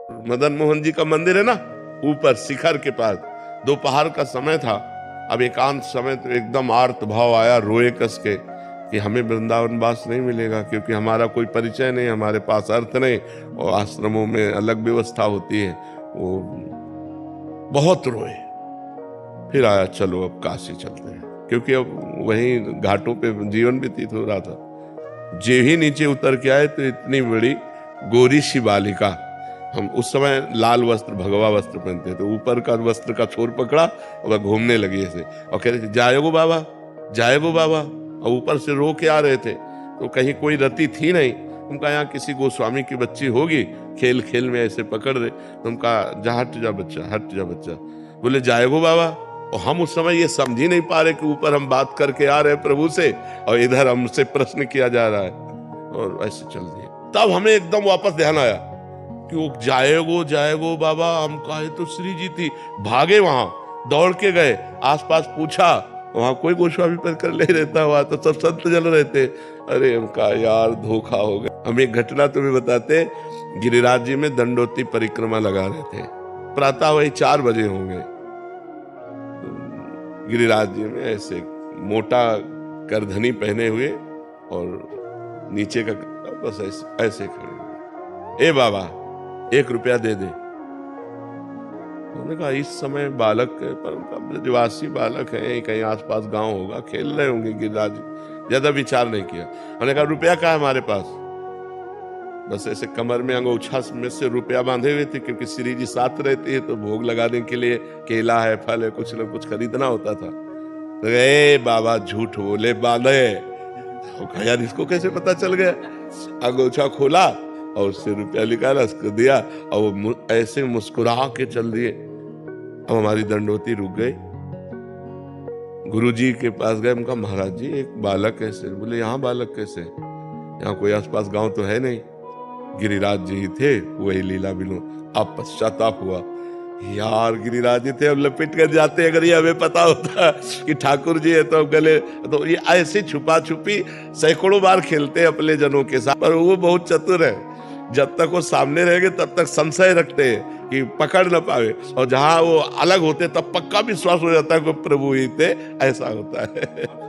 मदन मोहन जी का मंदिर है ना, ऊपर शिखर के पास। दोपहर का समय था। अब एकांत समय तो एकदम आर्त भाव आया, रोए कस के कि हमें वृंदावन वास नहीं मिलेगा, क्योंकि हमारा कोई परिचय नहीं, हमारे पास अर्थ नहीं, और आश्रमों में अलग व्यवस्था होती है। वो बहुत रोए। फिर आया, चलो अब काशी चलते हैं, क्योंकि अब वहीं घाटों पे जीवन व्यतीत हो रहा था। जे ही नीचे उतर के आए तो इतनी बड़ी गोरी सी बालिका, हम उस समय लाल वस्त्र भगवा वस्त्र पहनते, तो ऊपर का वस्त्र का छोर पकड़ा और वह घूमने लगी ऐसे, और कह रहे थे जाएगो बाबा, जाएगो बाबा, और ऊपर से रो के आ रहे थे। तो कहीं कोई रति थी नहीं। उनका यहाँ किसी गोस्वामी की बच्ची होगी, खेल खेल में ऐसे पकड़ रहे। तो उनका जा, हट जा बच्चा, हट जा बच्चा। बोले जाएगो बाबा। और हम उस समय ये समझ ही नहीं पा रहे कि ऊपर हम बात करके आ रहे हैं प्रभु से, और इधर हमसे प्रश्न किया जा रहा है, और ऐसे चल दिए। तब हमें एकदम वापस ध्यान आया कि वो जाएगो जाएगो बाबा, हम कहे तो श्री जी थी। भागे, वहां दौड़ के गए, आसपास पूछा, वहां कोई गोस्वामी पर कर ले रहता, हुआ तो सब संत जल रहे थे। अरे उनका यार धोखा हो गया। हम एक घटना तुम्हें बताते, गिरिराज जी में दंडोती परिक्रमा लगा रहे थे, प्रातः वही 4 बजे होंगे। गिरिराज जी में ऐसे मोटा करधनी पहने हुए और नीचे का बस ऐसे खड़े हुए। ए बाबा 1 रुपया दे दे। उन्होंने कहा इस समय बालक पर, उनका ब्रजवासी बालक है, कहीं आसपास गांव होगा, खेल रहे होंगे गिरिराज, ज्यादा विचार नहीं किया। उन्होंने कहा रुपया कहाँ है हमारे पास। बस ऐसे कमर में अंगोछा में से रुपया बांधे हुए थे, क्योंकि श्री जी साथ रहते हैं तो भोग लगाने के लिए केला है, फल है, कुछ न कुछ खरीदना होता था। तो ए बाबा झूठ बोले, बांधे। तो यार इसको कैसे पता चल गया। अंगोछा खोला और उससे रुपया निकाला, उसको दिया, और वो ऐसे मुस्कुरा के चल दिए। अब हमारी दंडोती रुक गई। गुरुजी के पास गए, उनका महाराज जी एक बालक कैसे। बोले यहाँ बालक कैसे, यहाँ कोई आसपास गांव तो है नहीं। गिरिराज जी ही थे, वही लीला बिलो। अब पश्चाताप हुआ, यार गिरिराज जी थे, अब लपेट कर जाते। अगर ये हमें पता होता कि ठाकुर जी है तो गले, तो ये ऐसे छुपा छुपी सैकड़ों बार खेलते हैं अपने जनों के साथ। पर वो बहुत चतुर है, जब तक वो सामने रहेंगे तब तक संशय रखते हैं कि पकड़ न पावे, और जहां वो अलग होते तब पक्का विश्वास हो जाता है कि प्रभु ही थे। ऐसा होता है।